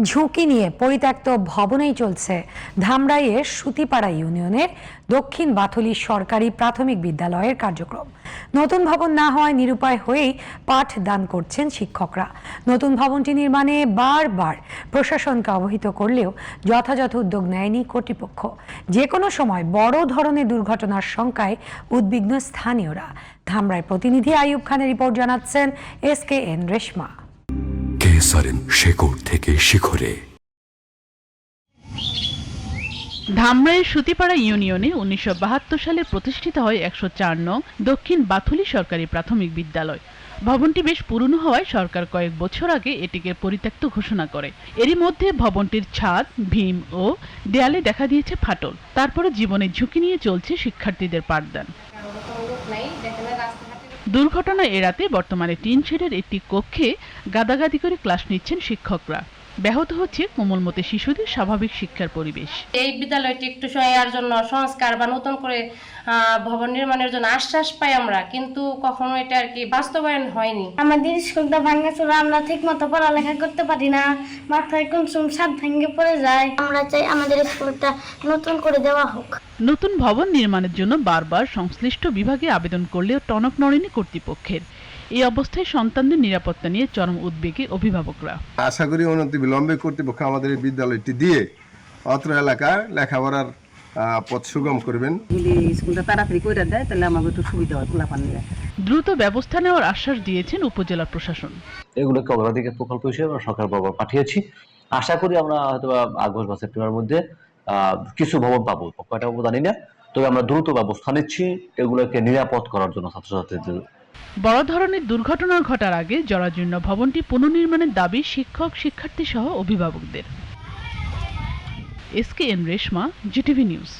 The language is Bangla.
ঝুঁকি নিয়ে পরিত্যক্ত ভবনেই চলছে ধামরাইয়ের সুতিপাড়া ইউনিয়নের দক্ষিণ বাথলি সরকারি প্রাথমিক বিদ্যালয়ের কার্যক্রম। নতুন ভবন না হওয়ায় নিরুপায় হয়েই পাঠদান করছেন শিক্ষকরা। নতুন ভবনটি নির্মাণে বারবার প্রশাসনকে অবহিত করলেও যথাযথ উদ্যোগ নেয়নি কর্তৃপক্ষ। যে কোনো সময় বড় ধরনের দুর্ঘটনার শঙ্কায় উদ্বিগ্ন স্থানীয়রা। ধামরাই প্রতিনিধি আইয়ুব খানের রিপোর্ট জানাচ্ছেন SKN রেশমা। শেকড় থেকে শিখরে। ধামরাইয়ের সুতিপাড়া ইউনিয়নে 1972 সালে প্রতিষ্ঠিত হয় 104 নং দক্ষিণ বাথুলি সরকারি প্রাথমিক বিদ্যালয়। ভবনটি বেশ পুরনো হওয়ায় সরকার কয়েক বছর আগে এটিকে পরিত্যক্ত ঘোষণা করে। এরই মধ্যে ভবনটির ছাদ, ভীম ও দেয়ালে দেখা দিয়েছে ফাটল। তারপরে জীবনের ঝুঁকি নিয়ে চলছে শিক্ষার্থীদের পাঠদান। দুর্ঘটনা এড়াতে বর্তমানে টিন শেডের একটি কক্ষে গাদাগাদি করে ক্লাস নিচ্ছেন শিক্ষকরা। ব্যাহত হচ্ছে কোমলমতি শিশুদের স্বাভাবিক শিক্ষার পরিবেশ। এই বিদ্যালয়টি একটু সময়ের জন্য সংস্কার বা নতুন করে ভবন নির্মাণের জন্য আশ্বাস পাই আমরা, কিন্তু কখনো এটা আর কি বাস্তবায়ন হয়নি। আমাদের স্কুলটা ভাঙাচোরা, আমরা ঠিক মতো পড়ালেখা করতে পারি না, মাথায় কোন ছাদ ভেঙে পড়ে যায়। আমরা চাই আমাদের স্কুলটা নতুন করে দেওয়া হোক। নতুন ভবন নির্মাণের জন্য বারবার সংশ্লিষ্ট বিভাগে আবেদন করলেও টনক নড়েনি কর্তৃপক্ষের। এই অবস্থায় সন্তানদের নিরাপত্তা নিয়ে চরম উদ্বেগে অভিভাবকরা। আশা করি অনতি বিলম্বে কর্তৃপক্ষ আমাদের এই বিদ্যালয়টি দিয়ে অত্র এলাকায় লেখাপড়ার পথ সুগম করবেন। স্কুলটা তাড়াতাড়ি করে দেয় তাহলে আমাদের একটু সুবিধা হয় পোলাপানরা। দ্রুত ব্যবস্থা নেওয়ার আশ্বাস দিয়েছেন উপজেলা প্রশাসন। এগুলোকে অগ্রাধিকার প্রকল্প হিসেবে আমরা সরকার বরাবর পাঠিয়েছি। আশা করি আমরা হয়তো আগস্ট বা সেপ্টেম্বরের মধ্যে কিছু ভবন পাবো, কয়টা পাবো জানি না, তবে আমরা দ্রুত ব্যবস্থা নিচ্ছি এগুলোকে নিরাপদ করার জন্য ছাত্রছাত্রীদের। বড় ধরনের দুর্ঘটনা ঘটার আগে জরাজীর্ণ ভবনটি পুনর্নির্মাণের দাবি শিক্ষক, শিক্ষার্থী সহ অভিভাবকদের। SKN Reshma, GTV news.